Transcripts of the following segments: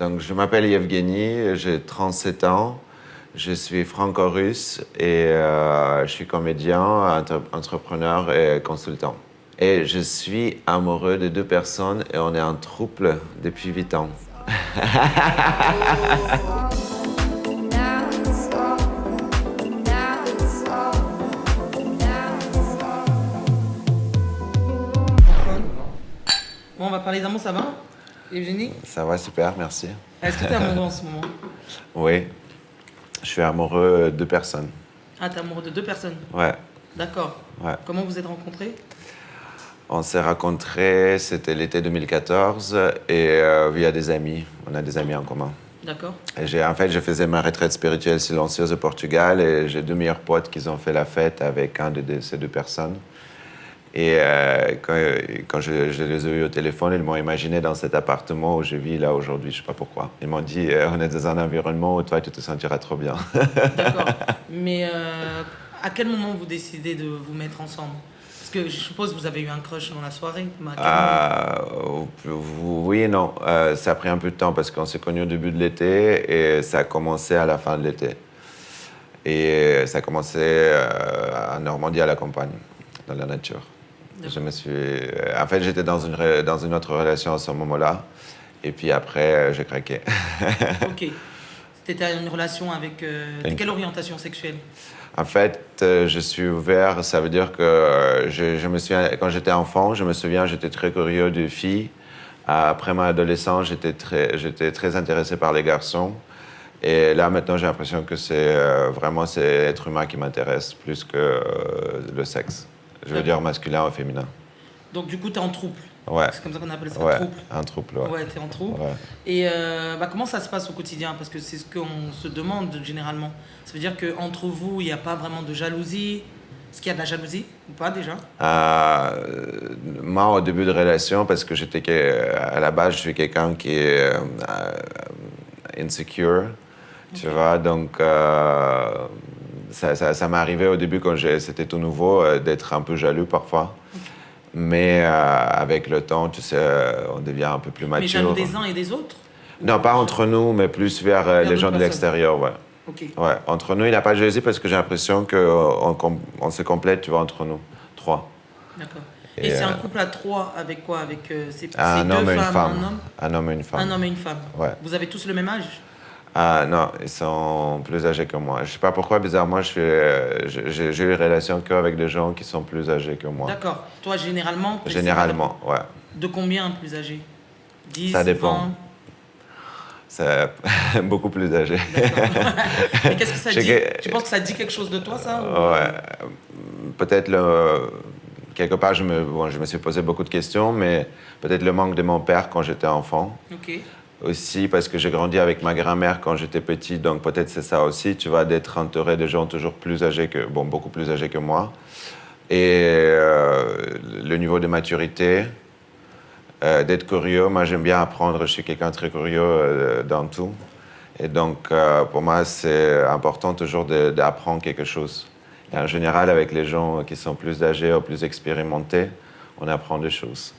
Donc, je m'appelle Yevgeny, j'ai 37 ans, je suis franco-russe et je suis comédien, entrepreneur et consultant. Et je suis amoureux de deux personnes et on est en couple depuis 8 ans. Bon, on va parler d'amour, ça va, Evgeny? Ça va super, merci. Est-ce que t'es amoureux en ce moment? Oui, je suis amoureux de deux personnes. Ah, t'es amoureux de deux personnes? Ouais, D'accord. ouais. Comment vous êtes rencontrés? On s'est rencontrés, c'était l'été 2014 et via des amis. On a des amis en commun. D'accord. Et je faisais ma retraite spirituelle silencieuse au Portugal et j'ai deux meilleurs potes qui ont fait la fête avec ces deux personnes. Et quand je les ai eus au téléphone, ils m'ont imaginé dans cet appartement où je vis là aujourd'hui, je sais pas pourquoi. Ils m'ont dit, on est dans un environnement où toi, tu te sentiras trop bien. D'accord. Mais à quel moment vous décidez de vous mettre ensemble? Parce que je suppose que vous avez eu un crush dans la soirée. Mais à quel moment? Oui et non. Ça a pris un peu de temps parce qu'on s'est connus au début de l'été et ça a commencé à la fin de l'été. Et ça a commencé en Normandie à la campagne, dans la nature. J'étais dans une autre relation à ce moment-là. Et puis après, j'ai craqué. Ok. C'était une relation avec... quelle orientation sexuelle? En fait, je suis ouvert. Ça veut dire que je me souviens, quand j'étais enfant, j'étais très curieux de filles. Après ma adolescence, j'étais très intéressé par les garçons. Et là, maintenant, j'ai l'impression que c'est l'être humain qui m'intéresse plus que le sexe. Je veux dire masculin ou féminin. Donc du coup, t'es en trouble. Ouais. C'est comme ça qu'on appelle ça, Ouais, trouble. un trouble, ouais. Ouais, t'es en trouble. Ouais. Et comment ça se passe au quotidien? Parce que c'est ce qu'on se demande généralement. Ça veut dire qu'entre vous, il n'y a pas vraiment de jalousie. Est-ce qu'il y a de la jalousie ou pas déjà? Moi, au début de relation, parce que à la base, je suis quelqu'un qui est insecure, tu vois, donc ça m'est arrivé au début quand c'était tout nouveau d'être un peu jaloux parfois. Mais avec le temps, tu sais, on devient un peu plus mature. Mais jaloux des uns et des autres? Non, pas entre nous, mais plus vers les gens de l'extérieur, ouais. Ok. Ouais, entre nous, il n'y a pas de jalousie parce que j'ai l'impression qu'on se complète, tu vois, entre nous, trois. D'accord. Et c'est un couple à trois avec quoi? Avec ces Un deux homme et une femmes, femme. un homme? Un homme et une femme. Un homme et une femme. Ouais. Vous avez tous le même âge? Ah non, ils sont plus âgés que moi. Je sais pas pourquoi, bizarrement, j'ai eu une relation qu'avec des gens qui sont plus âgés que moi. D'accord. Toi, généralement? Généralement, ouais. De combien plus âgés? 10, Ça dépend. 20? C'est beaucoup plus âgé. D'accord. Mais qu'est-ce que ça dit? Tu penses que ça dit quelque chose de toi, ça? Ouais. Peut-être quelque part, je me suis posé beaucoup de questions, mais peut-être le manque de mon père quand j'étais enfant. Ok. Aussi parce que j'ai grandi avec ma grand-mère quand j'étais petit, donc peut-être c'est ça aussi, tu vois, d'être entouré de gens toujours plus âgés beaucoup plus âgés que moi. Et le niveau de maturité, d'être curieux. Moi, j'aime bien apprendre, je suis quelqu'un de très curieux dans tout. Et donc, pour moi, c'est important toujours d'apprendre quelque chose. Et en général, avec les gens qui sont plus âgés ou plus expérimentés, on apprend des choses.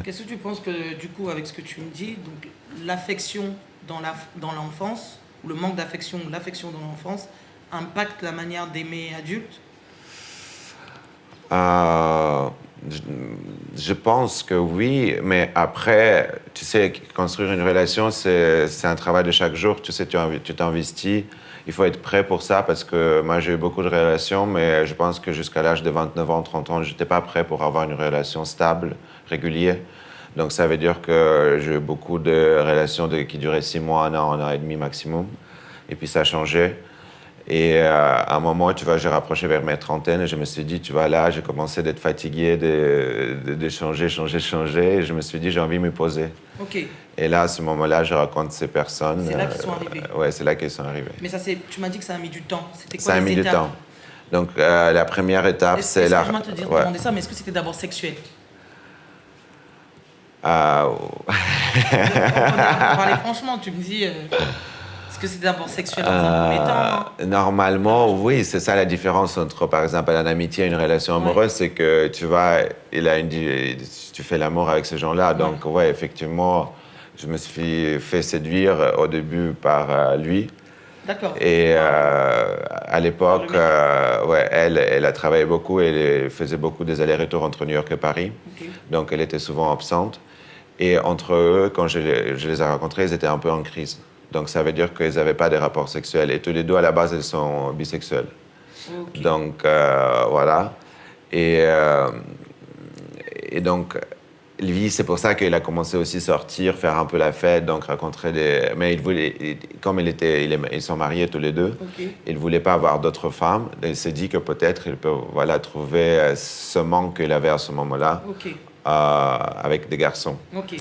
Qu'est-ce que tu penses que, du coup, avec ce que tu me dis, donc l'affection dans l'enfance, ou le manque d'affection ou l'affection dans l'enfance, impacte la manière d'aimer adulte? Je pense que oui, mais après, tu sais, construire une relation, c'est un travail de chaque jour. Tu sais, tu t'investis. Il faut être prêt pour ça parce que moi, j'ai eu beaucoup de relations, mais je pense que jusqu'à l'âge de 29 ans, 30 ans, je n'étais pas prêt pour avoir une relation stable, régulière. Donc, ça veut dire que j'ai eu beaucoup de relations qui duraient 6 mois, un an et demi maximum. Et puis, ça a changé. Et à un moment, tu vois, j'ai rapproché vers mes trentaines et je me suis dit, tu vois, là, j'ai commencé d'être fatigué, de changer. Et je me suis dit, j'ai envie de me poser. Ok. Et là, à ce moment-là, je raconte ces personnes. C'est là qu'ils sont arrivés. Ouais, c'est là qu'ils sont arrivés. Mais ça, tu m'as dit que ça a mis du temps. C'était quoi Ça a mis les du étapes? temps. Donc, la première étape, c'est la... Excuse-moi de te Ouais. demander ça, mais est-ce que c'était d'abord sexuel? Euh, On va parler franchement, tu me dis... Est-ce que c'était d'abord sexuel dans un premier temps? Normalement, oui, c'est ça la différence entre, par exemple, une amitié et une relation amoureuse, c'est que tu vois, tu fais l'amour avec ces gens-là. Donc, ouais, effectivement, je me suis fait séduire au début par lui. D'accord. Et à l'époque, ouais, elle a travaillé beaucoup, elle faisait beaucoup des allers-retours entre New York et Paris. Ok. Donc elle était souvent absente. Et entre eux, quand je les ai rencontrés, ils étaient un peu en crise. Donc ça veut dire qu'ils n'avaient pas de rapports sexuels. Et tous les deux, à la base, ils sont bisexuels. Ok. Donc voilà. Et, et donc, lui, c'est pour ça qu'il a commencé aussi à sortir, faire un peu la fête, donc rencontrer des... Mais il voulait, comme ils sont mariés tous les deux, Ok. il ne voulait pas avoir d'autres femmes. Il s'est dit que peut-être il peut voilà, trouver ce manque qu'il avait à ce moment-là Ok. avec des garçons. Ok.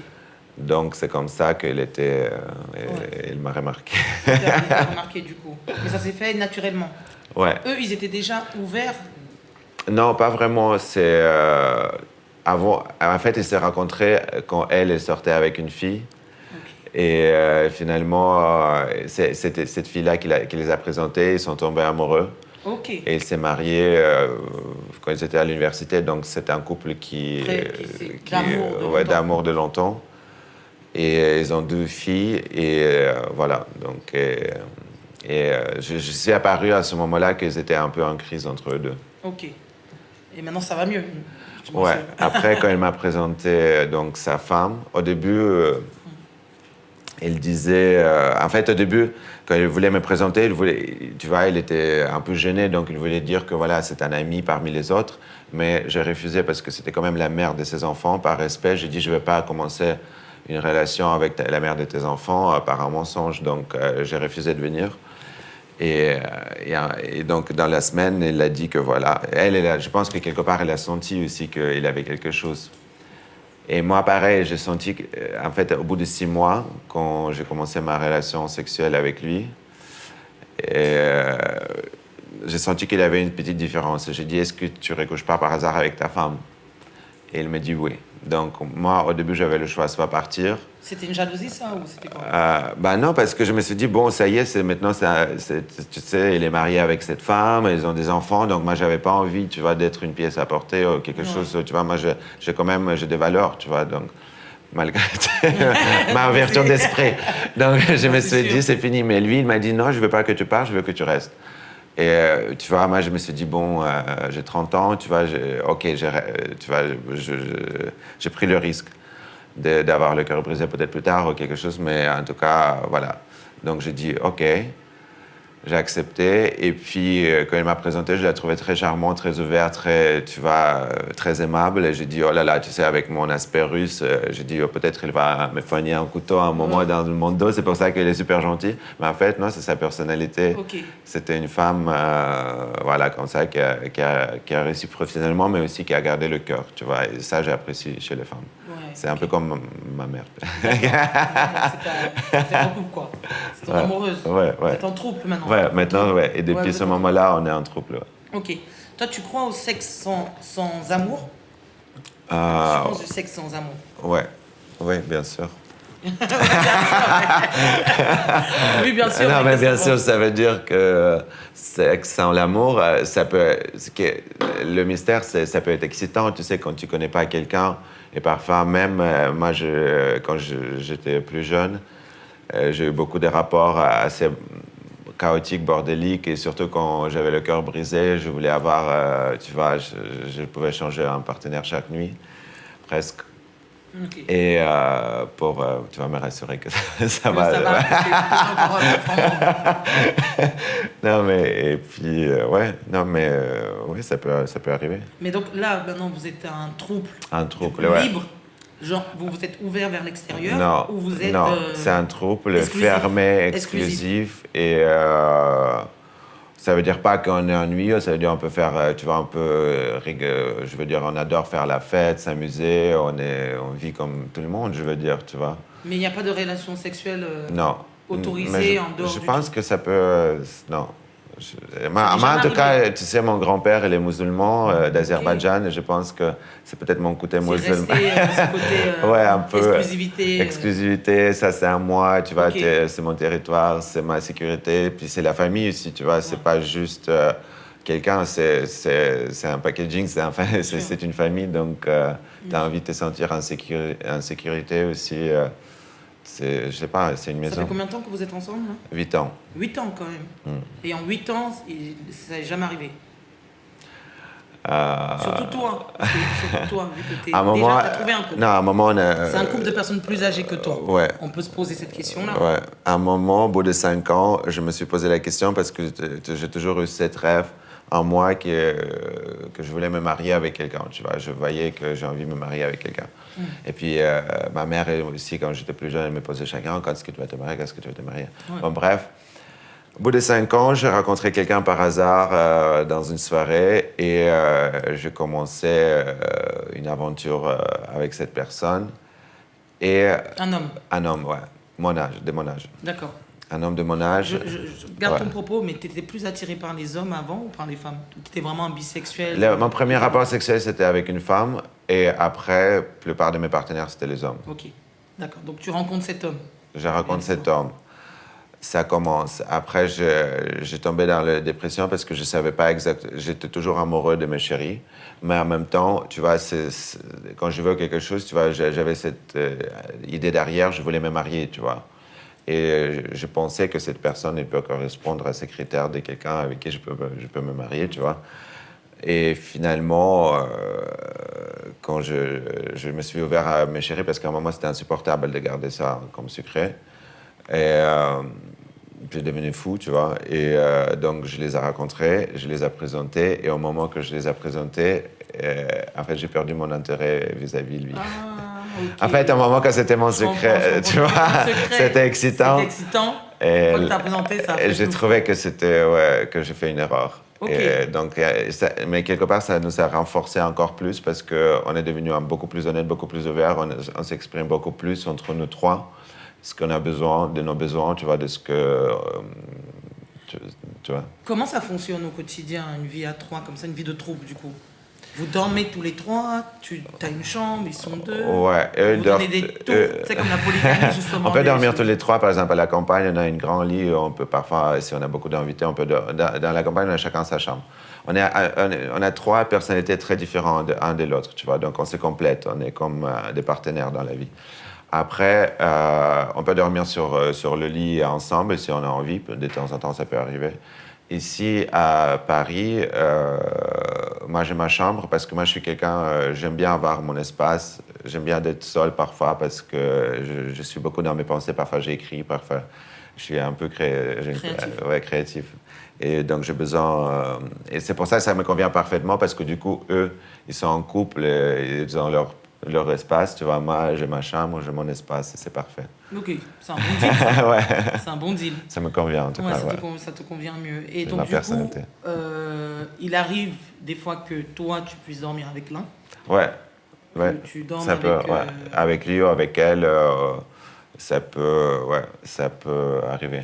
Donc c'est comme ça qu'il était... il m'a remarqué. Il t'a remarqué du coup. Mais ça s'est fait naturellement. Ouais. Eux, ils étaient déjà ouverts. Non, pas vraiment. C'est avant. En fait, ils se rencontrés quand elle sortait avec une fille. Ok. Et finalement, c'était cette fille-là qui les a présentés. Ils sont tombés amoureux. Ok. Et ils s'est mariés quand ils étaient à l'université. Donc c'était un couple d'amour de longtemps. Et ils ont 2 filles. Et voilà. Donc je suis apparu à ce moment-là qu'ils étaient un peu en crise entre eux deux. Ok. Et maintenant, ça va mieux. Ouais. Après, quand il m'a présenté donc sa femme, au début, il disait, en fait, au début, quand il voulait me présenter, tu vois, il était un peu gêné, donc il voulait dire que voilà, c'est un ami parmi les autres, mais j'ai refusé parce que c'était quand même la mère de ses enfants. Par respect, j'ai dit, je ne vais pas commencer une relation avec la mère de tes enfants par un mensonge, donc j'ai refusé de venir. Et donc, dans la semaine, elle a dit que voilà, je pense que quelque part, elle a senti aussi qu'il avait quelque chose. Et moi, pareil, j'ai senti en fait, au bout de 6 mois, quand j'ai commencé ma relation sexuelle avec lui, j'ai senti qu'il y avait une petite différence. J'ai dit, est-ce que tu ne recouches pas par hasard avec ta femme? Et il me dit oui. Donc, moi, au début, j'avais le choix, soit partir. C'était une jalousie, ça, ou c'était quoi? Ben non, parce que je me suis dit, bon, ça y est, tu sais, il est marié avec cette femme, ils ont des enfants, donc moi, j'avais pas envie, tu vois, d'être une pièce à porter ou quelque chose, tu vois, moi, j'ai des valeurs, tu vois, donc, malgré ma ouverture d'esprit. Donc, je me suis dit, c'est fini. Mais lui, il m'a dit, non, je veux pas que tu partes, je veux que tu restes. Et tu vois, moi, je me suis dit, bon, j'ai 30 ans, tu vois, tu vois, j'ai pris le risque d'avoir le cœur brisé peut-être plus tard ou quelque chose, mais en tout cas, voilà. Donc j'ai dit, OK, j'ai accepté. Et puis, quand il m'a présenté, je l'ai trouvé très charmant, très ouvert, tu vois, très aimable. Et j'ai dit, oh là là, tu sais, avec mon aspect russe, j'ai dit, oh, peut-être il va me poigner un couteau à un moment dans mon dos. C'est pour ça qu'il est super gentil. Mais en fait, non, c'est sa personnalité. Ok. C'était une femme, voilà, comme ça, qui a réussi professionnellement, mais aussi qui a gardé le cœur, tu vois. Et ça, j'ai apprécié chez les femmes. Ouais, c'est un peu comme ma mère. C'était en couple, quoi. C'était amoureuse. Ouais. T'es en trouble maintenant. Ouais, maintenant, ouais. Et depuis ce moment-là, on est en trouble. Ouais. Ok. Toi, tu crois au sexe sans amour? Tu penses du sexe sans amour? Ouais, bien sûr. Oui, bien sûr. Non, mais bien sûr, ça veut dire que sexe sans l'amour, ça peut. Le mystère, ça peut être excitant, tu sais, quand tu connais pas quelqu'un. Et parfois, même, moi, quand j'étais plus jeune, j'ai eu beaucoup de rapports assez chaotiques, bordéliques, et surtout quand j'avais le cœur brisé, je voulais avoir, tu vois, je pouvais changer un partenaire chaque nuit, presque. Okay. Et tu vas me rassurer que ça va. Ça va. Non, mais, et puis, oui, ça peut arriver. Mais donc là, maintenant, vous êtes un trouble. Un trouble, libre. Genre, vous êtes ouvert vers l'extérieur? Non, ou vous êtes, non, c'est un trouble fermé, exclusif. Et ça veut dire pas qu'on est ennuyeux, ça veut dire on peut faire, tu vois, un peu, je veux dire, on adore faire la fête, s'amuser, on vit comme tout le monde, je veux dire, tu vois. Mais il n'y a pas de relation sexuelle autorisée en dehors je du pense tout. que ça peut, non. Moi, en tout cas, tu sais, mon grand-père, il est musulman d'Azerbaïdjan, et je pense que c'est peut-être mon côté musulman. C'est ce côté ouais, un peu exclusivité. Exclusivité, ça c'est à moi, tu vois, c'est mon territoire, c'est ma sécurité, puis c'est la famille aussi, tu vois, c'est pas juste quelqu'un, c'est un packaging, c'est une famille, donc tu as envie de te sentir en sécurité aussi. je sais pas, c'est une Ça maison. fait combien de temps que vous êtes ensemble là 8 ans. 8 ans quand même. Et en 8 ans, ça n'est jamais arrivé. Surtout toi. Surtout toi, vu que À un moment, t'as trouvé un couple. non, à un moment, C'est un couple de personnes plus âgées que toi. Ouais. On peut se poser cette question-là. Ouais. À un moment, au bout de 5 ans, je me suis posé la question parce que j'ai toujours eu cette rêve en moi que je voulais me marier avec quelqu'un, tu vois. Je voyais que j'ai envie de me marier avec quelqu'un. Et puis, ma mère elle aussi, quand j'étais plus jeune, elle me posait chaque an, quand est-ce que tu vas te marier, quand est-ce que tu vas te marier. Ouais. Bon, bref. Au bout de 5 ans, j'ai rencontré quelqu'un par hasard dans une soirée et j'ai commencé une aventure avec cette personne. Et Un homme. un homme, ouais, de mon âge. D'accord. Un homme de mon âge. Je garde ton Ouais. propos, mais tu étais plus attiré par les hommes avant ou par les femmes? Tu étais vraiment un bisexuel? Mon premier rapport sexuel, c'était avec une femme. Et après, la plupart de mes partenaires, c'était les hommes. Ok, d'accord. Donc tu rencontres cet homme. Je rencontre cet homme. Ça commence. Après, j'ai tombé dans la dépression parce que je savais pas exactement. J'étais toujours amoureux de mes chéris. Mais en même temps, tu vois, quand je veux quelque chose, tu vois, j'avais cette idée derrière, je voulais me marier, tu vois. Et je pensais que cette personne elle peut correspondre à ces critères de quelqu'un avec qui je peux me marier, tu vois. Et finalement, quand je me suis ouvert à mes chéris, parce qu'à un moment, c'était insupportable de garder ça comme secret. Et j'ai devenu fou, tu vois. Et donc, je les ai rencontrés, je les ai présentés. Et au moment que je les ai présentés, en fait, j'ai perdu mon intérêt vis-à-vis de lui. Ah, ok. En fait, à un moment, quand c'était mon secret, tu vois, c'était excitant. C'était excitant. Et Une fois que t'as présenté, ça a fait j'ai tout. trouvé que c'était, ouais, que j'ai fait une erreur. Ok. Et donc, mais quelque part, ça nous a renforcé encore plus parce qu'on est devenu beaucoup plus honnête, beaucoup plus ouvert. On s'exprime beaucoup plus entre nous trois. Ce qu'on a besoin, de nos besoins, tu vois, de ce que... tu vois. Comment ça fonctionne au quotidien, une vie à trois, comme ça, une vie de troupe, du coup? Vous dormez tous les trois, tu as une chambre, ils sont deux. Ouais, eux, vous dorment- donnez des tours, c'est comme la polygamie, justement. On peut des dormir choses. tous les trois, par exemple, à la campagne, on a un grand lit, on peut parfois, si on a beaucoup d'invités, on peut dans la campagne, on a chacun sa chambre. On a trois personnalités très différentes un de l'autre, tu vois, donc on se complète, on est comme des partenaires dans la vie. Après, on peut dormir sur le lit ensemble si on a envie, de temps en temps ça peut arriver. Ici, à Paris, moi j'ai ma chambre parce que moi je suis quelqu'un, j'aime bien avoir mon espace, j'aime bien être seul parfois parce que je suis beaucoup dans mes pensées, parfois j'écris, parfois je suis un peu créatif. Et donc j'ai besoin, et c'est pour ça que ça me convient parfaitement parce que du coup, eux, ils sont en couple, ils ont leur espace, tu vois, moi j'ai ma chambre, j'ai mon espace, et c'est parfait. Ok, c'est un bon deal. Ça. Ouais, C'est un bon deal. ça me convient en tout Ouais, cas. ça te convient mieux. Et C'est donc, ma du personnalité. coup, il arrive des fois que toi, tu puisses dormir avec l'un. Ouais, ouais. Tu dormes Ça avec... peut, ouais. Avec lui ou avec elle, ça peut arriver.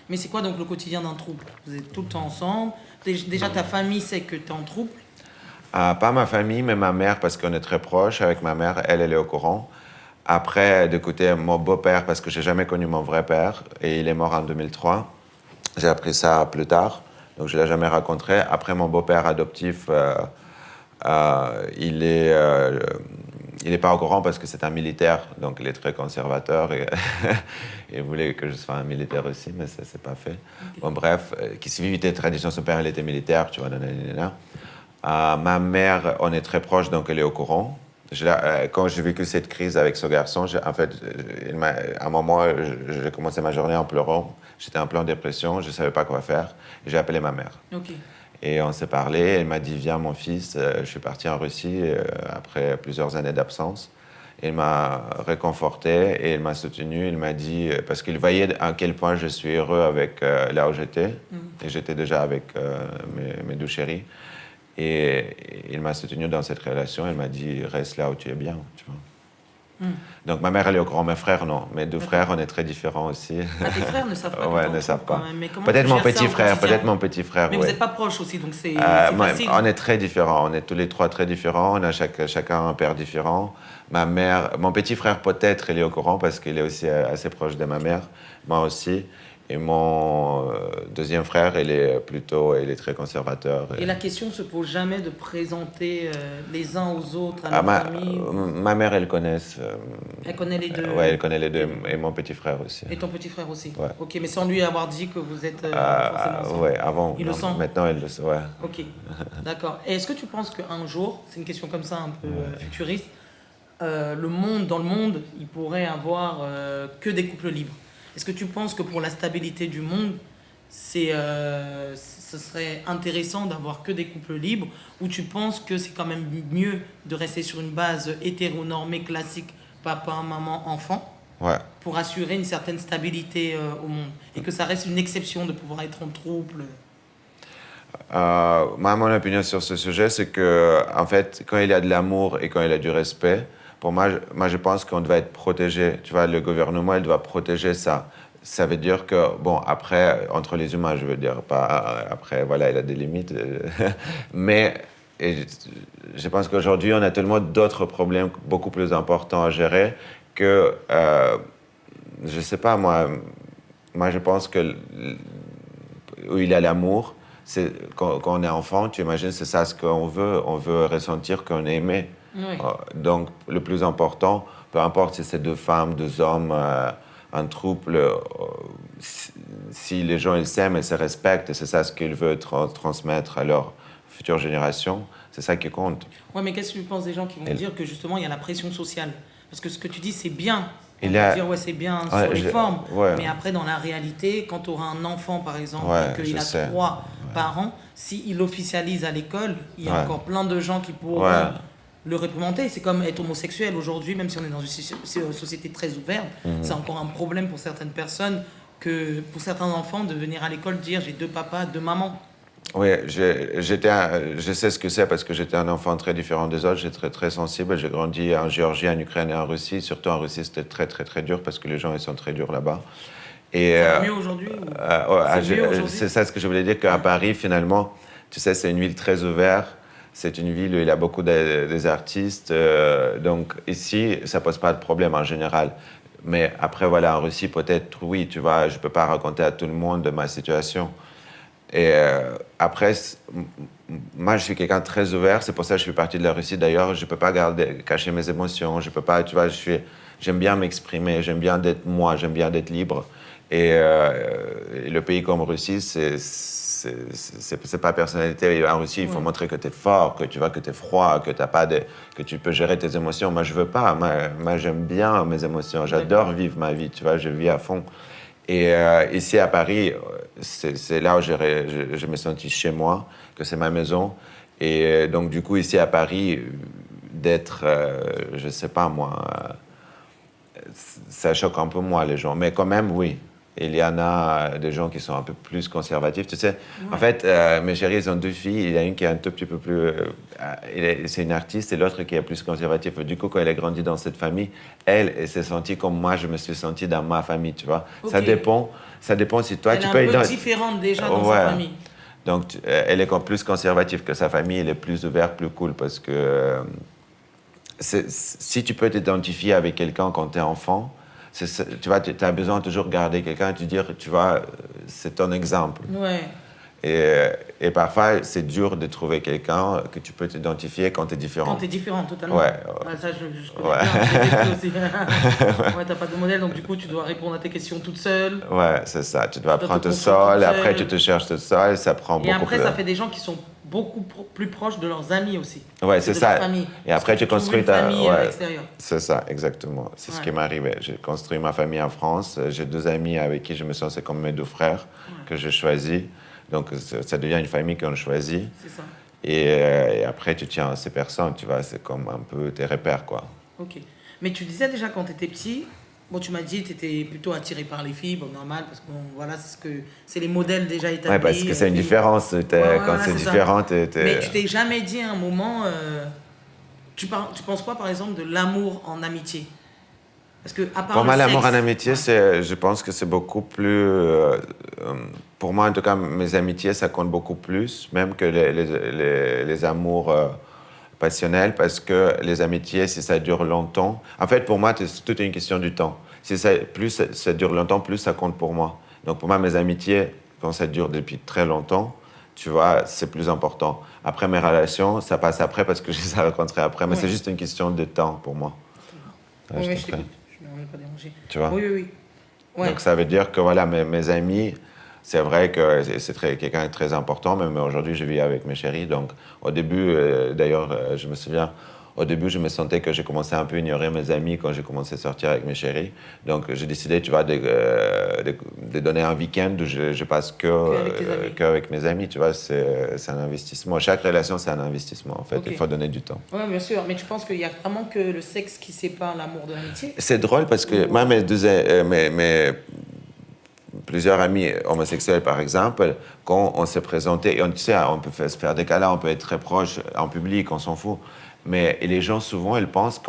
Mais c'est quoi donc le quotidien d'un couple? Vous êtes tout le temps ensemble. Déjà, ta famille sait que tu es en trouble. Pas ma famille, mais ma mère, parce qu'on est très proches avec ma mère. Elle est au courant. Après, de côté mon beau-père, parce que j'ai jamais connu mon vrai père, et il est mort en 2003. J'ai appris ça plus tard, donc je l'ai jamais rencontré. Après, mon beau-père adoptif, il est pas au courant parce que c'est un militaire, donc il est très conservateur et il voulait que je sois un militaire aussi, mais ça s'est pas fait. Okay. Bon, bref, qui suivait des traditions, son père, il était militaire, tu vois, nanana. Ma mère, on est très proche, donc elle est au courant. Quand j'ai vécu cette crise avec ce garçon, en fait, à un moment, j'ai commencé ma journée en pleurant. J'étais en pleine dépression, je ne savais pas quoi faire. J'ai appelé ma mère. Okay. Et on s'est parlé. Elle m'a dit, viens mon fils. Je suis parti en Russie après plusieurs années d'absence. Elle m'a réconforté et elle m'a soutenu. Elle m'a dit, parce qu'il voyait à quel point je suis heureux avec là où j'étais. Et j'étais déjà avec mes deux chéris. Et il m'a soutenu dans cette relation. Elle m'a dit, reste là où tu es bien, tu vois. Donc ma mère, elle est au courant. Mes frères, non. Mes deux frères, on est très différents aussi. Ah, tes frères ne savent pas. Ouais, ne savent pas. Peut-être mon petit frère, peut-être mon petit frère. Mais vous n'êtes pas proches aussi, donc c'est facile. On est très différents. On est tous les trois très différents. On a chacun un père différent. Ma mère, mon petit frère, peut-être, il est au courant parce qu'il est aussi assez proche de ma mère. Moi aussi. Et mon deuxième frère, il est très conservateur. Et la question ne se pose jamais de présenter les uns aux autres à leur famille. Ma mère, elle connaît. Elle connaît les deux. Ouais, elle connaît les deux. Et mon petit frère aussi. Et ton petit frère aussi. Ouais. Ok, mais sans lui avoir dit que vous êtes forcément ensemble. Ouais, avant. Il le sent. Maintenant, il le sait. Ouais. Ok, d'accord. Et est-ce que tu penses qu'un jour, c'est une question comme ça un peu futuriste, dans le monde, il pourrait avoir que des couples libres? Est-ce que tu penses que pour la stabilité du monde, ce serait intéressant d'avoir que des couples libres, ou tu penses que c'est quand même mieux de rester sur une base hétéronormée classique, papa, maman, enfant, Ouais. pour assurer une certaine stabilité au monde, et que ça reste une exception de pouvoir être en trouble? Moi, mon opinion sur ce sujet, c'est que, en fait, quand il y a de l'amour et quand il y a du respect, pour moi, je pense qu'on doit être protégé. Tu vois, le gouvernement, il doit protéger ça. Ça veut dire que, bon, après, entre les humains, je veux dire, pas après, voilà, il y a des limites. Mais je pense qu'aujourd'hui, on a tellement d'autres problèmes beaucoup plus importants à gérer que, je sais pas, moi, je pense que où il y a l'amour, quand on est enfant, tu imagines, c'est ça ce qu'on veut. On veut ressentir qu'on est aimé. Oui. Donc, le plus important, peu importe si c'est deux femmes, deux hommes, un couple, si les gens ils s'aiment et se respectent, et c'est ça ce qu'ils veulent transmettre à leur future génération, c'est ça qui compte. Ouais, mais qu'est-ce que tu penses des gens qui vont dire que justement il y a la pression sociale? Parce que ce que tu dis, c'est bien. On Il peut y a- dire, ouais, c'est bien Ouais, sur les formes. ouais. Mais après, dans la réalité, quand tu auras un enfant, par exemple, Ouais, et qu'il je a sais. 3 parents, s'il officialise à l'école, il y a Ouais. encore plein de gens qui pourront Ouais. le réprimander. C'est comme être homosexuel aujourd'hui, même si on est dans une société très ouverte, c'est encore un problème pour certaines personnes, que pour certains enfants, de venir à l'école dire j'ai 2 papas, 2 mamans. Oui, je sais ce que c'est parce que j'étais un enfant très différent des autres. J'étais très, très sensible. J'ai grandi en Géorgie, en Ukraine et en Russie. Surtout en Russie, c'était très, très, très dur parce que les gens, ils sont très durs là-bas. Et, Ça va mieux aujourd'hui c'est mieux aujourd'hui? c'est ça ce que je voulais dire, qu'à Paris, finalement, tu sais, c'est une ville très ouverte. C'est une ville où il y a beaucoup des artistes. Donc ici, ça pose pas de problème en général. Mais après, voilà, en Russie, peut-être, oui, tu vois, je peux pas raconter à tout le monde ma situation. Et après, moi, je suis quelqu'un de très ouvert. C'est pour ça que je suis parti de la Russie. D'ailleurs, je peux pas cacher mes émotions. Je peux pas, tu vois, j'aime bien m'exprimer. J'aime bien d'être moi. J'aime bien d'être libre. Et le pays comme Russie, c'est pas personnalité. En Russie, il faut montrer que tu es fort, que tu vois, que tu es froid, que tu peux gérer tes émotions. Moi, je veux pas. Moi, j'aime bien mes émotions. J'adore vivre ma vie. Tu vois, je vis à fond. Et ici à Paris, c'est là où je me sens chez moi, que c'est ma maison. Et donc, du coup, ici à Paris, d'être, je sais pas moi, ça choque un peu moi les gens. Mais quand même, oui. Il y en a des gens qui sont un peu plus conservatifs. Tu sais, en fait, mes chéris, ils ont 2 filles. Il y a une qui est un tout petit peu plus... c'est une artiste et l'autre qui est plus conservative. Du coup, quand elle a grandi dans cette famille, elle s'est sentie comme moi, je me suis sentie dans ma famille, tu vois. Ok. Ça dépend si toi, Elle tu est peux... un peu différente déjà dans Ouais. sa famille. Donc, elle est encore plus conservative que sa famille. Elle est plus ouverte, plus cool parce que... si tu peux t'identifier avec quelqu'un quand tu es enfant, tu vois, tu as besoin de toujours garder quelqu'un et te dire, tu vois, c'est ton exemple. Ouais. Et parfois, c'est dur de trouver quelqu'un que tu peux t'identifier quand tu es différent. Quand t'es différent, totalement. Ouais. Ah, ça, je connais Ouais. bien. J'ai vécu aussi. Ouais, t'as pas de modèle, donc du coup, tu dois répondre à tes questions toute seule. Ouais, c'est ça. Tu dois dois apprendre te tout construire seul, toute après seule. tu te cherches tout seul, ça prend Et beaucoup après, plus... ça fait des gens qui sont beaucoup plus proches de leurs amis aussi. Ouais, que c'est de ça. leur famille. Et après, Parce tu que trouves construis une ta... famille à ouais, l'extérieur. c'est ça, exactement. C'est ce Ouais. qui m'est arrivé. J'ai construit ma famille en France. J'ai 2 amis avec qui je me sens, c'est comme mes 2 frères que j'ai choisis. Donc, ça devient une famille qu'on choisit. C'est ça. Et après, tu tiens à ces personnes, tu vois, c'est comme un peu tes repères, quoi. Ok. Mais tu disais déjà quand tu étais petit, bon, tu m'as dit que tu étais plutôt attiré par les filles, bon, normal, parce que bon, voilà, c'est les modèles déjà établis. Ouais, parce que c'est une différence. ouais, Quand voilà, c'est c'est ça. différent, Mais tu t'es jamais dit à un moment, tu penses quoi par exemple de l'amour en amitié? Parce que à part Pour le moi, l'amour sexe, en amitié, je pense que c'est beaucoup plus... pour moi, en tout cas, mes amitiés, ça compte beaucoup plus, même que les amours passionnels, parce que les amitiés, si ça dure longtemps... En fait, pour moi, c'est toute une question du temps. Plus ça dure longtemps, plus ça compte pour moi. Donc pour moi, mes amitiés, quand ça dure depuis très longtemps, tu vois, c'est plus important. Après, mes relations, ça passe après parce que je les ai rencontrées après. Mais Ouais. c'est juste une question de temps pour moi. Ouais, Oui, je oui, t'en je prie. t'écoute. Je ne pas déranger. Tu vois? Oui, oui, oui. Ouais. Donc ça veut dire que voilà, mes amis, c'est vrai que quelqu'un de très important, mais aujourd'hui je vis avec mes chéris. Donc au début, d'ailleurs, je me souviens, au début je me sentais que j'ai commencé un peu à ignorer mes amis quand j'ai commencé à sortir avec mes chéris. Donc j'ai décidé, tu vois, de donner un week-end où je passe Qu'avec tes amis. qu'avec mes amis, tu vois, c'est un investissement. Chaque relation, c'est un investissement, en fait. Ok. Il faut donner du temps. Oui, bien sûr. Mais tu penses qu'il y a vraiment que le sexe qui sépare l'amour de l'amitié? C'est drôle parce que moi, mes plusieurs amis homosexuels, par exemple, quand on s'est présenté, et tu sais, on peut se faire des câlins, on peut être très proche en public, on s'en fout. Mais et les gens, souvent, ils pensent,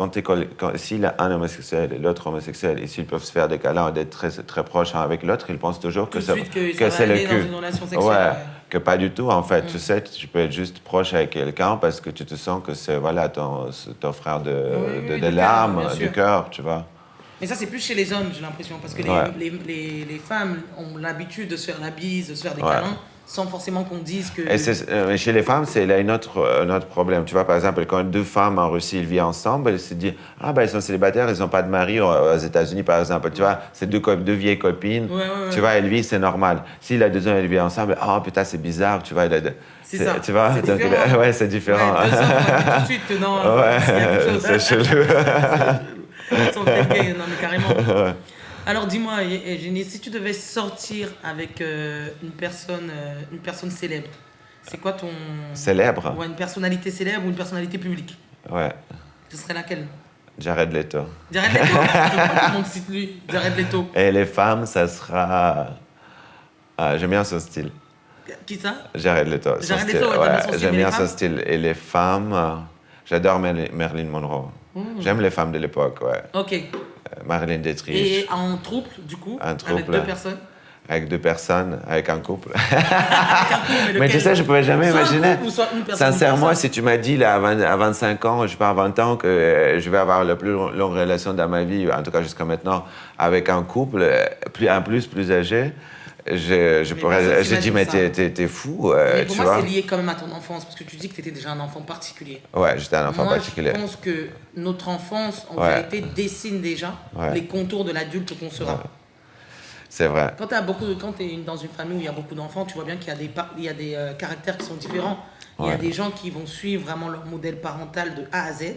s'il y a un homosexuel et l'autre homosexuel, et s'ils peuvent se faire des câlins, d'être très, très proches un avec l'autre, ils pensent toujours Tout de suite que ça que va c'est le aller dans cul. une relation sexuelle. Ouais, Ouais. que pas du tout, en fait. Tu sais, tu peux être juste proche avec quelqu'un parce que tu te sens que c'est voilà, ton frère Oui, oui, de de cœur, l'âme, bien sûr. du cœur, tu vois. Mais ça, c'est plus chez les hommes, j'ai l'impression. Parce que Ouais. les femmes ont l'habitude de se faire la bise, de se faire des Ouais. câlins, sans forcément qu'on dise que. Et chez les femmes, c'est là un autre problème. Tu vois, par exemple, quand deux femmes en Russie ils vivent ensemble, elles se disent ah ben ils sont célibataires, ils n'ont pas de mari aux États-Unis, par exemple. Tu vois, c'est deux vieilles copines. Ouais, ouais, ouais. Tu vois, elles vivent, c'est normal. Si la deuxième elle vit ensemble, ah putain c'est bizarre, tu vois. C'est ça. Tu vois, C'est donc, différent. ouais, c'est différent. Ouais, deux hommes, on dit tout de suite que non, Ouais, s'il y a quelque chose. c'est chelou. Ils sont tels quels, non mais carrément. Alors dis-moi, Eugénie, si tu devais sortir avec une personne célèbre, c'est quoi ton... Célèbre. Ouais, une personnalité célèbre ou une personnalité publique? Ouais, Ce serait laquelle? Jared Leto. Jared Leto. Tout le monde cite lui. Jared Leto. Et les femmes, ça sera. J'aime bien son style. Qui ça? Jared Leto. son Jared style. Leto, ouais, t'aimes bien son style, J'aime mais bien les son femmes? style. Et les femmes, j'adore Marilyn Monroe. J'aime les femmes de l'époque, ouais. Ok. Marilyn Dietrich. Et en troupe, du coup, Un trouple. avec deux personnes? Avec deux personnes, avec un couple. Mais Mais tu sais, je ne pouvais jamais soit un imaginer. couple ou soit une personne, Sincèrement, une personne. si tu m'as dit là, à 25 ans, je sais pas, à 20 ans, que je vais avoir la plus longue relation dans ma vie, en tout cas jusqu'à maintenant, avec un couple, plus âgé, je pourrais. personne J'ai dit, s'imagine mais ça. t'es fou, Mais pour tu moi, vois. c'est lié quand même à ton enfance, parce que tu dis que tu étais déjà un enfant particulier. Ouais, j'étais un enfant Moi, particulier. je pense que notre enfance, en Ouais. vérité, dessine déjà Ouais. les contours de l'adulte qu'on sera. Ouais. C'est vrai. Quand tu es dans une famille où il y a beaucoup d'enfants, tu vois bien qu'il y a il y a des caractères qui sont différents. Il y a Ouais. des gens qui vont suivre vraiment leur modèle parental de A à Z,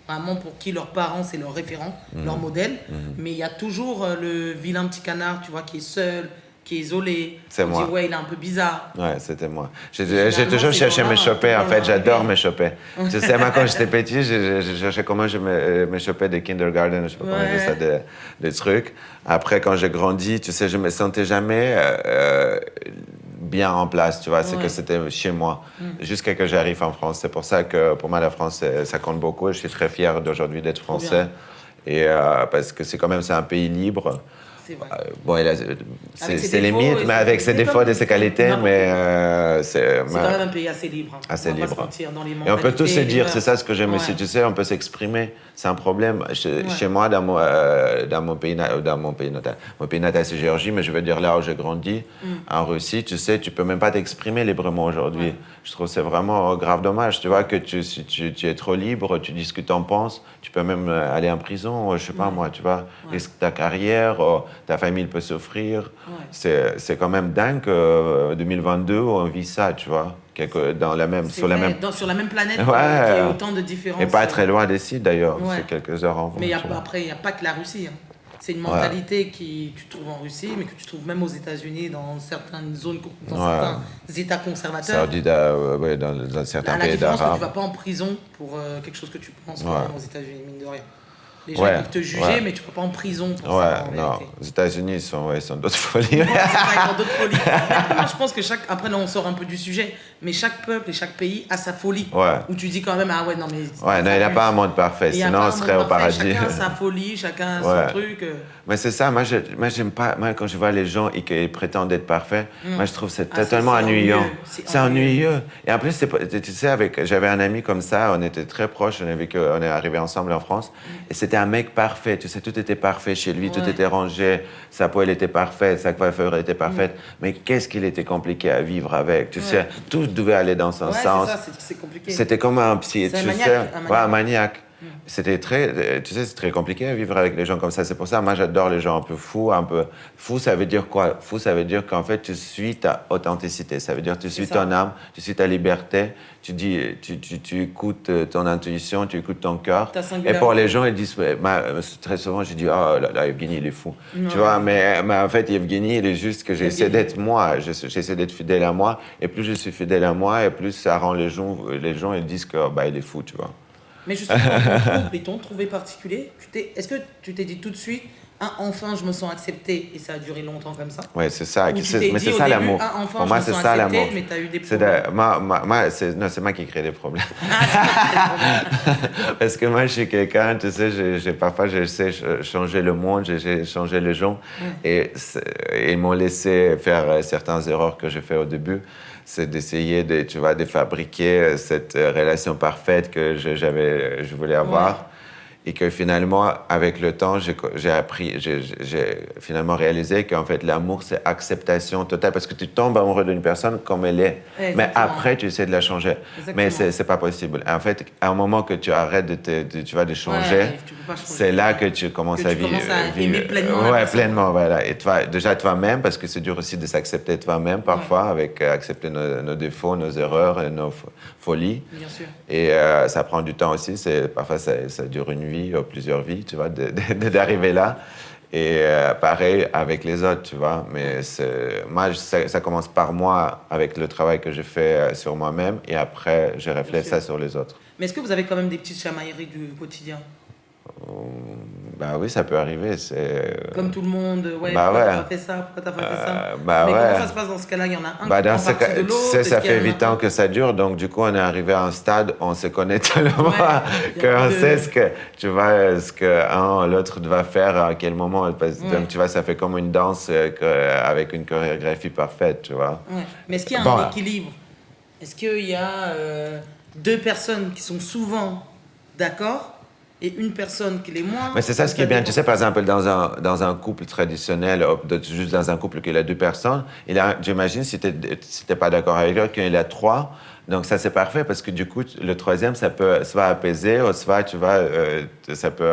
vraiment pour qui leurs parents, c'est leur référent, leur modèle. Mais il y a toujours le vilain petit canard, tu vois, qui est seul, qui est isolé. C'est On moi. dit, ouais, il est un peu bizarre. Ouais, c'était moi. Finalement, J'ai toujours ces cherché gens-là, me choper, en tout fait. le J'adore monde me choper. Tu sais, moi, quand j'étais petit, je cherchais comment je me chopais des kindergarten, je sais pas comment on dit ça, des trucs. Après, quand j'ai grandi, tu sais, je me sentais jamais bien en place, tu vois. C'est Ouais. que c'était chez moi. Jusqu'à que j'arrive en France. C'est pour ça que, pour moi, la France, ça compte beaucoup. Je suis très fier d'aujourd'hui d'être Trop bien. français. Et parce que c'est un pays libre. C'est vrai. Bon, Avec ses c'est défauts limite, et mais ses avec ses qualités, défauts et comme ses qualités, n'importe mais C'est quand même un pays assez libre. Hein. assez On va pas libre. se mentir, dans les Et on peut tous se mentalités, dire, les c'est ça ce que j'aime mœurs. aussi, Ouais. tu sais, on peut s'exprimer, c'est un problème. Chez moi, dans mon pays natal, c'est Géorgie, mais je veux dire là où j'ai grandi, en Russie, tu sais, tu peux même pas t'exprimer librement aujourd'hui. Ouais. Je trouve que c'est vraiment grave dommage, tu vois, que si tu es trop libre, tu dis ce que tu en penses, tu peux même aller en prison, je sais pas moi, tu vois, risque ta carrière, ta famille peut souffrir. Ouais. C'est quand même dingue que 2022, on vit ça, tu vois, sur la même... Sur la même planète, Ouais. qu'il y a autant de différences. Et pas très loin d'ici, d'ailleurs. Ouais. C'est quelques heures en voiture. Mais après, il n'y a pas que la Russie. Hein. C'est une mentalité qui tu trouves en Russie, mais que tu trouves même aux États-Unis, dans certaines zones, dans certains États conservateurs. Ouais, dans certains À la pays différence que tu d'Arabes. vas pas en prison pour quelque chose que tu penses quand Ouais. même aux États-Unis, mine de rien. Les gens Ouais, peuvent te juger, ouais. mais tu ne vas pas en prison pour Ouais, ça, en non. vérité. Aux États-Unis, ils sont d'autres folies. C'est ça, dans d'autres folies. Mais après, moi, je pense que après, là, on sort un peu du sujet, mais chaque peuple et chaque pays a sa folie. Ouais. Où tu dis quand même, ah ouais, non, mais. Ouais, non, il n'y a pas un monde parfait, Il y a sinon pas on un serait monde au parfait. paradis. Chacun a sa folie, chacun a Ouais. son truc. Mais c'est ça, moi j'aime pas, moi quand je vois les gens et qu'ils prétendent être parfaits, moi je trouve que c'est totalement ennuyant. C'est ennuyeux. Et en plus, tu sais, j'avais un ami comme ça, on était très proches, on est arrivés ensemble en France, et c'était un mec parfait, tu sais, tout était parfait chez lui, tout était rangé, sa peau elle était parfaite, sa coiffure elle était parfaite, mais qu'est-ce qu'il était compliqué à vivre avec, tu sais, tout devait aller dans son sens. C'est ça, c'est compliqué. C'était comme un psy, tu sais, un maniaque. C'était tu sais, c'est très compliqué à vivre avec les gens comme ça. C'est pour ça, moi, j'adore les gens un peu fous, Fou, ça veut dire quoi? Fou, ça veut dire qu'en fait, tu suis ta authenticité. Ça veut dire que tu suis ton âme, tu suis ta liberté. Tu écoutes ton intuition, tu écoutes ton cœur. Et pour les gens, ils disent, très souvent, je dis, oh là là, Evgueni, il est fou. Tu vois, mais en fait, Evgueni, il est juste que j'essaie d'être moi. J'essaie d'être fidèle à moi. Et plus je suis fidèle à moi, et plus ça rend les gens, ils disent que, il est fou, tu vois. Mais justement, ton trouble et ton trouvé particulier, est-ce que tu t'es dit tout de suite, enfin je me sens accepté, et ça a duré longtemps comme ça? Oui, c'est ça. Mais c'est ça l'amour. Enfin, pour moi, c'est ça l'amour. Mais tu as eu des problèmes. C'est moi qui crée des problèmes. Parce que moi, je suis quelqu'un, tu sais, parfois, j'essaie de changer le monde, j'ai changé les gens. Et ils m'ont laissé faire certaines erreurs que j'ai fait au début. C'est d'essayer de fabriquer cette relation parfaite que je voulais avoir. Et que finalement, avec le temps, j'ai finalement réalisé qu'en fait, l'amour, c'est acceptation totale. Parce que tu tombes amoureux d'une personne comme elle est. Exactement. Mais après, tu essaies de la changer. Exactement. Mais c'est pas possible. En fait, à un moment que tu arrêtes de changer, c'est là que tu commences à vivre. Tu commences à aimer pleinement. Ouais, pleinement, voilà. Et déjà toi-même, parce que c'est dur aussi de s'accepter toi-même parfois, avec accepter nos défauts, nos erreurs et nos folies. Bien sûr. Et ça prend du temps aussi. Parfois, ça dure une vie, plusieurs vies, tu vois, d'arriver là. Et pareil avec les autres, tu vois. Mais moi, ça commence par moi, avec le travail que je fais sur moi-même. Et après, je reflète ça sur les autres. Mais est-ce que vous avez quand même des petites chamailleries du quotidien? Oui, ça peut arriver. Comme tout le monde, pourquoi t'as pas fait ça, pourquoi t'as pas fait ça. Mais comment ça se passe dans ce cas-là? Il y en a un qui prend parti de l'autre. Ça fait 8 ans que ça dure, donc du coup, on est arrivé à un stade où on se connaît tellement qu'on sait ce que l'autre doit faire, à quel moment. Donc, tu vois, ça fait comme une danse avec une chorégraphie parfaite, tu vois. Mais est-ce qu'il y a un équilibre? Est-ce qu'il y a deux personnes qui sont souvent d'accord et une personne qui l'est moins? Mais c'est ça ce qui est bien. Tu sais, par exemple, dans un couple traditionnel, juste dans un couple qui a 2 personnes, j'imagine, si tu n'es pas d'accord avec l'autre, qu'il y a 3. Donc ça, c'est parfait parce que du coup, le troisième, ça peut soit apaiser, ou soit, tu vois, ça peut...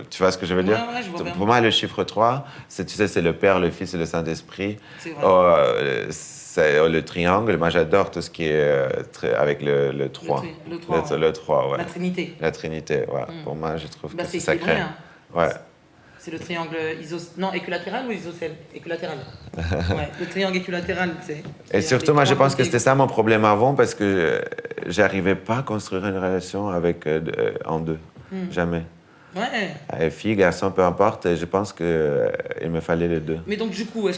tu vois ce que je veux dire? Je vois bien. Pour moi, le chiffre 3, tu sais, c'est le Père, le Fils et le Saint-Esprit. C'est vrai. Le triangle, moi j'adore tout ce qui est avec le 3. Le 3, ouais. La Trinité. La Trinité, ouais. Pour moi, je trouve que c'est sacré. sacré. Ouais. C'est le triangle équilatéral ou isocèle? Équilatéral. Le triangle équilatéral, c'est... Et surtout, moi je pense que c'était ça mon problème avant, parce que j'arrivais pas à construire une relation en deux. Jamais. Fille, garçon, peu importe, je pense qu'il me fallait les deux. Mais donc du coup,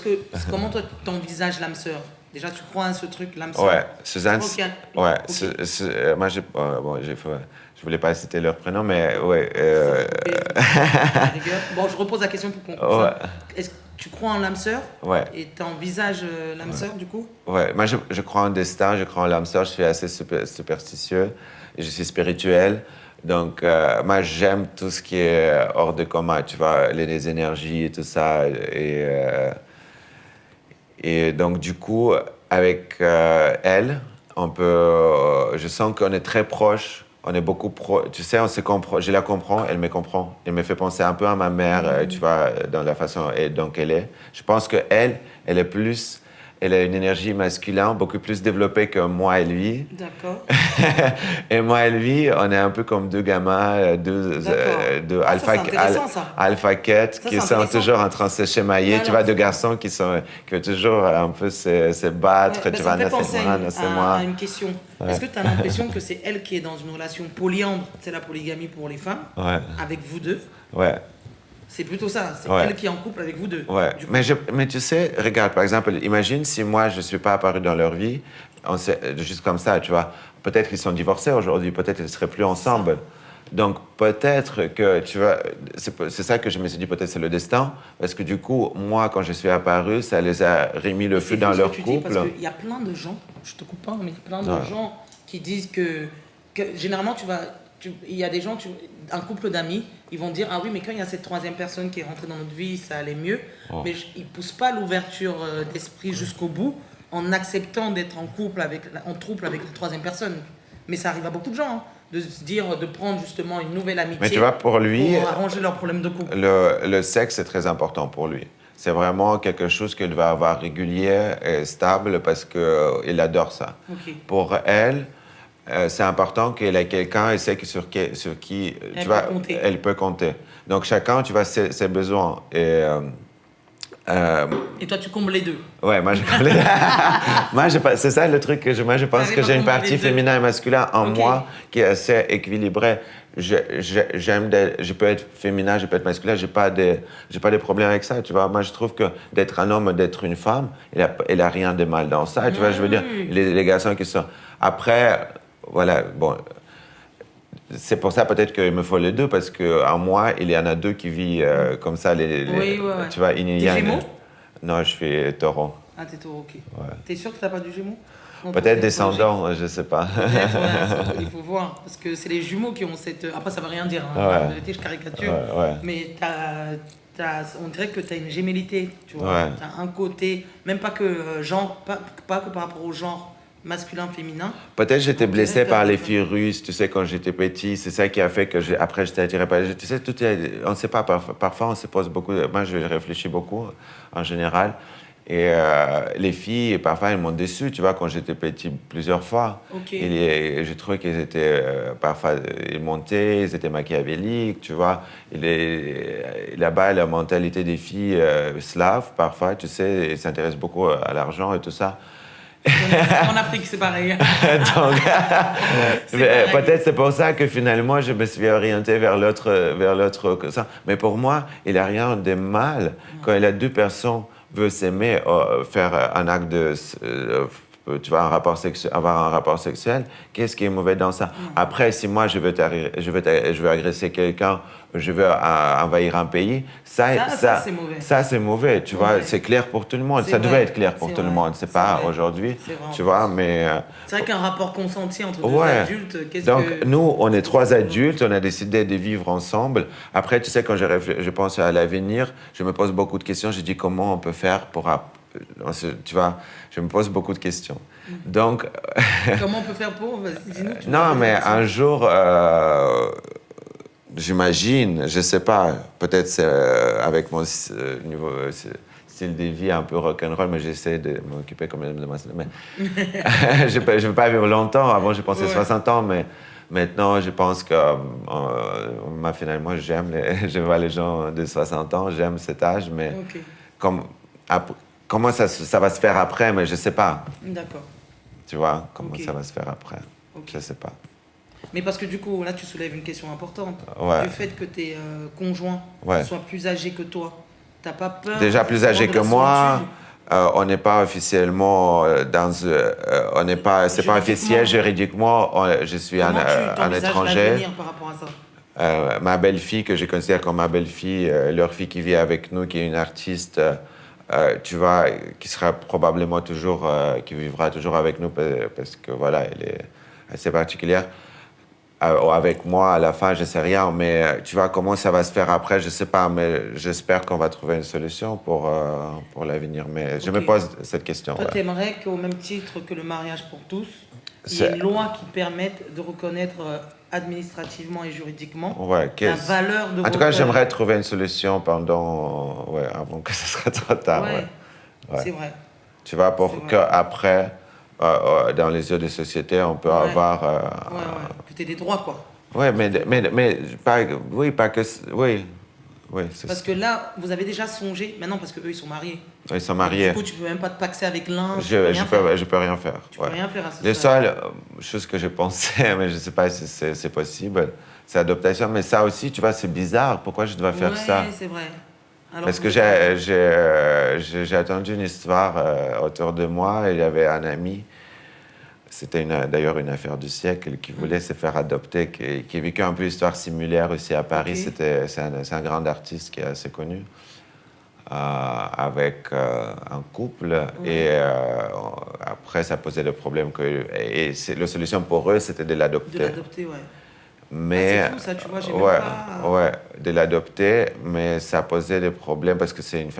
comment toi t'envisages l'âme sœur? Déjà, tu crois à ce truc, l'âme sœur? Ouais, Suzanne. Moi, je voulais pas citer leur prénom, mais ouais. Bon, je repose la question pour qu'on Est-ce que tu crois en l'âme sœur? Ouais. Et tu envisages l'âme sœur, du coup? Ouais, moi, je crois en destin, je crois en l'âme sœur, je suis assez superstitieux, et je suis spirituel. Donc, moi, j'aime tout ce qui est hors de commun, tu vois, les énergies et tout ça. Et donc, du coup, avec elle, je sens qu'on est très proches. On est beaucoup tu sais, on se comprend. Je la comprends, elle me comprend. Elle me fait penser un peu à ma mère, tu vois, dans la façon dont elle est. Je pense qu'elle est plus... Elle a une énergie masculine beaucoup plus développée que moi et lui. D'accord. Et moi et lui, on est un peu comme deux gamins, deux alpha quêtes qui sont toujours en train de se chamailler. Tu vois, deux garçons qui veulent toujours un peu se battre. Tu vois, c'est moi. À une question. Est-ce que tu as l'impression que c'est elle qui est dans une relation polyandre, c'est la polygamie pour les femmes, avec vous deux? Ouais. C'est plutôt ça, c'est elle qui est en couple avec vous deux. Ouais, mais tu sais, regarde, par exemple, imagine si moi, je ne suis pas apparu dans leur vie, juste comme ça, tu vois. Peut-être qu'ils sont divorcés aujourd'hui, peut-être qu'ils ne seraient plus ensemble. Donc, peut-être que, tu vois, c'est ça que je me suis dit, peut-être c'est le destin, parce que du coup, moi, quand je suis apparu, ça les a remis le feu dans leur couple. Parce qu'il y a plein de gens, je te coupe pas, mais il y a plein de gens qui disent que généralement, il y a des gens, un couple d'amis, ils vont dire, ah oui, mais quand il y a cette troisième personne qui est rentrée dans notre vie, ça allait mieux. Mais ils ne poussent pas l'ouverture d'esprit jusqu'au bout en acceptant d'être en couple avec la troisième personne. Mais ça arrive à beaucoup de gens, hein, de se dire, de prendre justement une nouvelle amitié. Mais tu vois, pour lui, pour arranger leurs problèmes de couple. Le sexe est très important pour lui. C'est vraiment quelque chose qu'il va avoir régulier et stable parce qu'il adore ça. Okay. Pour elle, c'est important qu'elle ait quelqu'un et sait que sur qui tu vois, elle peut compter. Donc chacun, tu vois, ses besoins. Et toi, tu combles les deux. Ouais, moi, c'est ça le truc que je pense que j'ai une partie féminin et masculin en moi qui est assez équilibrée. Je peux être féminin, je peux être masculin, j'ai pas de problème avec ça, tu vois. Moi, je trouve que d'être un homme, d'être une femme, il a rien de mal dans ça, tu vois. Je veux dire, les garçons qui sont... Après, voilà, bon... C'est pour ça peut-être qu'il me faut les deux, parce qu'en moi, il y en a deux qui vivent comme ça, tu vois, T'es Gémeaux? Non, je suis taureau. Ah, t'es taureau, ok. Ouais. T'es sûr que t'as pas du Gémeaux? Peut-être descendant, je sais pas. Il faut voir, parce que c'est les jumeaux qui ont cette... Après, ça veut rien dire, hein. Ouais. En vérité, je caricature. Ouais. Mais on dirait que t'as une gémellité, tu vois. Ouais. T'as un côté, même pas que pas que par rapport au genre masculin, féminin. Peut-être j'étais blessé par les filles russes, tu sais, quand j'étais petit. C'est ça qui a fait que après j'étais attiré par les... Tu sais, on ne sait pas, parfois on se pose beaucoup... Moi, je réfléchis beaucoup, en général. Et les filles, parfois, elles m'ont déçu, tu vois, quand j'étais petit, plusieurs fois. Okay. Et j'ai trouvé qu'elles étaient, parfois, ils montaient, ils étaient machiavéliques, tu vois. Là-bas, la mentalité des filles slaves, parfois, tu sais, elles s'intéressent beaucoup à l'argent et tout ça. En Afrique, c'est pareil. Donc, peut-être c'est pour ça que finalement, je me suis orienté vers l'autre que ça. Mais pour moi, il n'y a rien de mal quand il y a deux personnes veulent s'aimer, faire un acte de... tu vois, avoir un rapport sexuel, qu'est-ce qui est mauvais dans ça? Après, si moi, je veux agresser quelqu'un, je veux envahir un pays, ça c'est mauvais. Ça, c'est mauvais, tu vois, c'est clair pour tout le monde. Ça devait être clair pour tout le monde, c'est pas aujourd'hui, tu vois, mais... c'est vrai qu'un rapport consenti entre deux adultes, Donc, nous, on est trois adultes, on a décidé de vivre ensemble. Après, tu sais, quand je pense à l'avenir, je me pose beaucoup de questions, je dis comment on peut faire pour... Tu vois, je me pose beaucoup de questions. Donc... Comment on peut faire pour... Dis-nous, non, mais un jour... j'imagine, je sais pas, peut-être c'est avec mon niveau style de vie un peu rock'n'roll, mais j'essaie de m'occuper quand même de moi. Mais je ne veux pas vivre longtemps. Avant, je pensais 60 ans, mais maintenant, je pense que finalement, je vois les gens de 60 ans, j'aime cet âge, mais comment ça va se faire après, mais je ne sais pas. D'accord. Tu vois, comment ça va se faire après. Je ne sais pas. Mais parce que du coup, là, tu soulèves une question importante. Du fait que tes conjoints soient plus âgés que toi, t'as pas peur... Déjà plus âgés que moi, on n'est pas officiellement c'est pas officiel juridiquement, je suis un étranger. Par rapport à ça? Ma belle-fille, que je considère comme ma belle-fille, leur fille qui vit avec nous, qui est une artiste, tu vois, qui sera probablement toujours, qui vivra toujours avec nous parce que voilà, elle est assez particulière. Avec moi, à la fin, je ne sais rien, mais tu vois, comment ça va se faire après, je ne sais pas, mais j'espère qu'on va trouver une solution pour l'avenir. Mais je me pose cette question. Toi, tu aimerais qu'au même titre que le mariage pour tous, il y ait une loi qui permette de reconnaître administrativement et juridiquement la valeur de... En tout cas, j'aimerais trouver une solution avant que ce soit trop tard. C'est vrai. Tu vois, pour qu'après... dans les yeux des sociétés, on peut avoir... que tu aies des droits, quoi. Oui, mais pas que... Oui, parce que là, vous avez déjà songé... Maintenant, parce qu'eux, ils sont mariés. Ils sont mariés. Du coup, tu peux même pas te paxer avec l'un. Je peux rien faire. Tu peux rien faire à ce La seule chose que je pensais, mais je ne sais pas si c'est possible, c'est l'adoption. Mais ça aussi, tu vois, c'est bizarre. Pourquoi je dois faire ça? Oui, c'est vrai. Alors parce que j'ai entendu une histoire autour de moi. Il y avait un ami C'était d'ailleurs une affaire du siècle, qui voulait se faire adopter, qui a vécu un peu une histoire similaire aussi à Paris. Ok. C'est un grand artiste qui est assez connu, avec un couple. Ouais. Et après, ça posait le problème la solution pour eux, c'était de De l'adopter. l'adopter, ouais. Mais, C'est fou ça, tu vois, j'ai même ouais, pas... ouais, de l'adopter, mais ça posait des problèmes parce que c'était une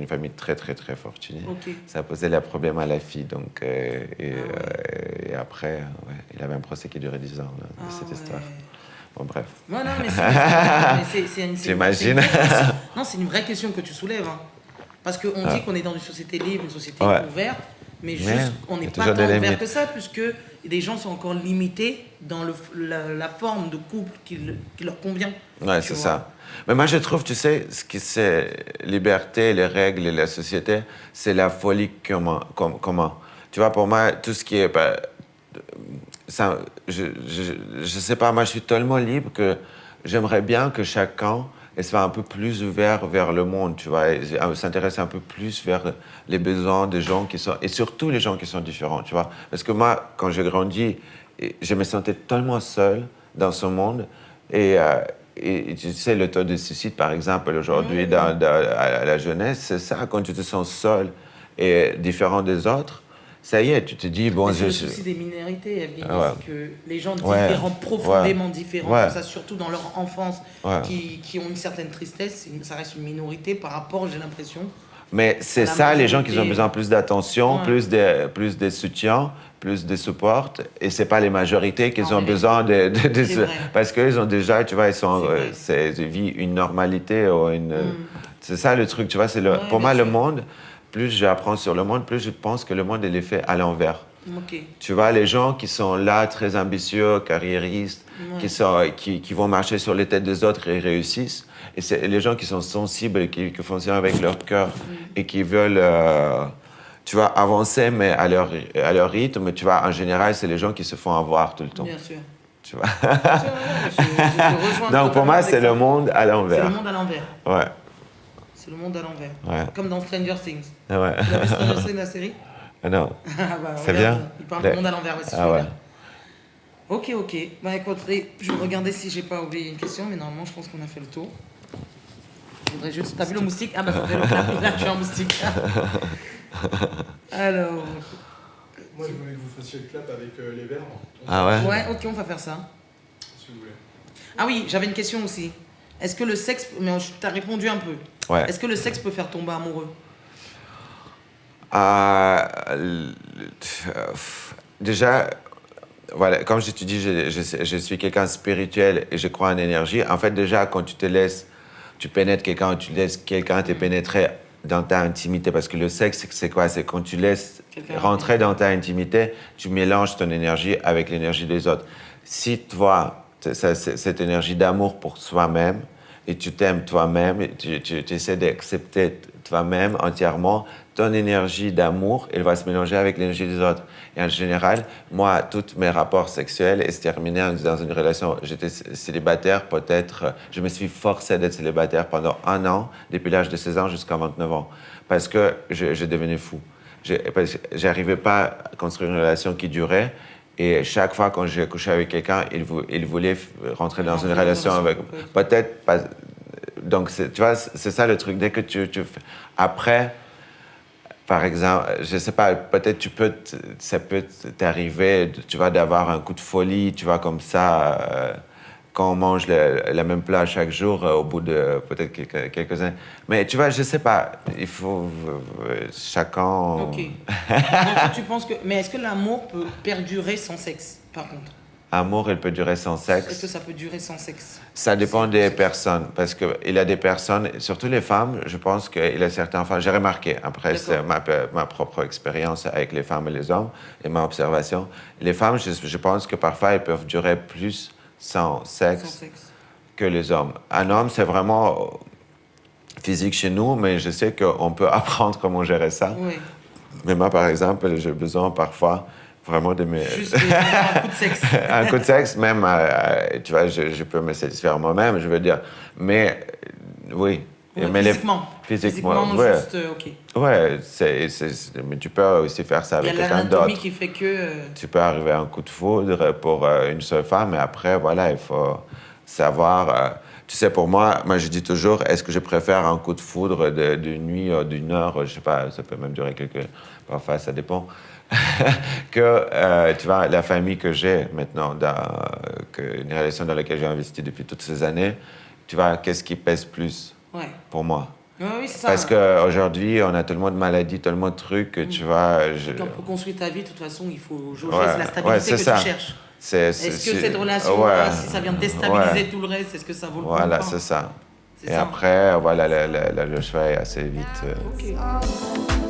famille très, très, très fortunée. Ok. Ça posait les problèmes à la fille, donc, et après, ouais, il avait un procès qui durait 10 ans, là, de cette histoire. Bon, bref. Ouais, non, mais c'est J'imagine. Non, c'est une vraie question que tu soulèves. Hein. Parce qu'on dit qu'on est dans une société libre, une société Ouais. ouverte, mais Mais juste, on il y n'est a pas toujours tant des ouvert limites. que ça, puisque les gens sont encore limités dans la forme de couple qui leur convient. Ouais, tu c'est vois. ça. Mais moi, je trouve, tu sais, ce qui c'est liberté, les règles et la société, c'est la folie comment. Tu vois, pour moi, tout ce qui est... ça, je sais pas, moi, je suis tellement libre que j'aimerais bien que chacun soit un peu plus ouvert vers le monde, tu vois, et s'intéresse un peu plus vers les besoins des gens qui sont... Et surtout les gens qui sont différents, tu vois. Parce que moi, quand j'ai grandi, je me sentais tellement seul dans ce monde. Et tu sais, le taux de suicide, par exemple, aujourd'hui, à la jeunesse, c'est ça, quand tu te sens seul et différent des autres, ça y est, tu te dis, bon, Mais c'est le souci des minorités, Evgeny, ouais. c'est que les gens Ouais. différents, profondément différents, Ouais. comme ça, surtout dans leur enfance, Ouais. qui ont une certaine tristesse, ça reste une minorité par rapport, j'ai l'impression. Mais c'est La ça, les gens qui ont majorité, besoin plus d'attention, ouais. plus de soutien, plus de support. Et c'est pas les majorités qui Non, ont mais besoin c'est vrai. parce qu'ils ont déjà, tu vois, C'est vrai. ils vivent une normalité ou c'est ça le truc, tu vois. Ouais, Pour bien moi, le sûr. monde, plus j'apprends sur le monde, plus je pense que le monde il est fait à l'envers. Ok. Tu vois, les gens qui sont là, très ambitieux, carriéristes, Ouais. qui vont marcher sur les têtes des autres et réussissent. Et c'est les gens qui sont sensibles, qui fonctionnent avec leur cœur et qui veulent, tu vois, avancer, mais à leur rythme. Tu vois, en général, c'est les gens qui se font avoir tout le temps. Bien sûr. Tu vois. Bien sûr, ouais, je te rejoins Donc, pour totalement moi, avec c'est ça. le monde à C'est l'envers. le monde à l'envers. Ouais. C'est le monde à l'envers. Ouais. Comme dans Stranger Things. Ouais. Tu as vu Stranger Things, la série? Non. Ah bah, C'est regarde, bien. il parle du monde à l'envers, ouais, c'est Ah ouais. celui-là. Ok, ok. Bah écoute, je vais regarder si j'ai pas oublié une question, mais normalement, je pense qu'on a fait le tour. Je voudrais juste... T'as vu le moustique? Ah bah ça fait le clap. Là, tu es un moustique. Alors... Moi, je voulais que vous fassiez le clap avec les verbes. Ah ouais? Ouais, ok, on va faire ça. Si vous voulez. Ah oui, j'avais une question aussi. Est-ce que le sexe... Mais t'as répondu un peu. Ouais. Est-ce que le sexe peut faire tomber amoureux? Déjà, voilà, comme je te dis, je suis quelqu'un de spirituel et je crois en énergie. En fait, déjà, quand tu pénètres quelqu'un, tu laisses quelqu'un te pénétrer dans ta intimité. Parce que le sexe, c'est quoi? C'est quand tu laisses Quelqu'un rentrer dans ta intimité, tu mélanges ton énergie avec l'énergie des autres. Si toi, cette énergie d'amour pour soi-même, et tu t'aimes toi-même, et tu essaies d'accepter toi-même entièrement, ton énergie d'amour, elle va se mélanger avec l'énergie des autres. Et en général, moi, tous mes rapports sexuels se terminaient dans une relation. J'étais célibataire, peut-être, je me suis forcé d'être célibataire pendant 1 an, depuis l'âge de 16 ans jusqu'à 29 ans, parce que je devenais fou. J'arrivais pas à construire une relation qui durait. Et chaque fois quand j'ai couché avec quelqu'un, il voulait rentrer dans une relation avec... Peut-être pas... Donc, tu vois, c'est ça le truc. Dès que tu fais... Après, par exemple, je sais pas, peut-être ça peut t'arriver, tu vois, d'avoir un coup de folie, tu vois, comme ça, quand on mange le même plat chaque jour, au bout de peut-être quelques années. Mais tu vois, je sais pas, il faut chacun... Ok. Donc, tu penses que... Mais est-ce que l'amour peut perdurer sans sexe, par contre? Amour, il peut durer sans sexe. Est-ce que ça peut durer sans sexe? Ça dépend des personnes, parce qu'il y a des personnes, surtout les femmes, je pense qu'il y a certaines femmes, j'ai remarqué, après c'est ma propre expérience avec les femmes et les hommes, et ma observation, les femmes, je pense que parfois elles peuvent durer plus sans sexe que les hommes. Un homme, c'est vraiment physique chez nous, mais je sais qu'on peut apprendre comment gérer ça. Oui. Mais moi, par exemple, j'ai besoin parfois vraiment de me... Juste un coup de sexe. Un coup de sexe, même, tu vois, je peux me satisfaire moi-même, je veux dire. Mais, oui, Ouais, mais physiquement, ouais. juste, ok. Ouais, mais tu peux aussi faire ça Il y a avec quelqu'un l'anatomie d'autre. qui fait que... Tu peux arriver à un coup de foudre pour une seule femme, et après, voilà, il faut savoir. Tu sais, pour moi, je dis toujours, est-ce que je préfère un coup de foudre d'une nuit ou d'une heure, je sais pas, ça peut même durer quelques. Parfois, ça dépend. Que, tu vois, la famille que j'ai maintenant, une relation dans laquelle j'ai investi depuis toutes ces années, tu vois, qu'est-ce qui pèse plus Ouais. pour moi? Ouais, oui, c'est ça. Parce qu'aujourd'hui, on a tellement de maladies, tellement de trucs, tu vois. Quand pour construire ta vie, de toute façon, il faut jauger Ouais, c'est la stabilité que ça. tu cherches. Est-ce Est-ce que cette relation-là, si ça vient déstabiliser tout le reste, est-ce que ça vaut le coup ou Voilà, pas? c'est ça. C'est Et ça. après, voilà, le choix est assez vite. Ok.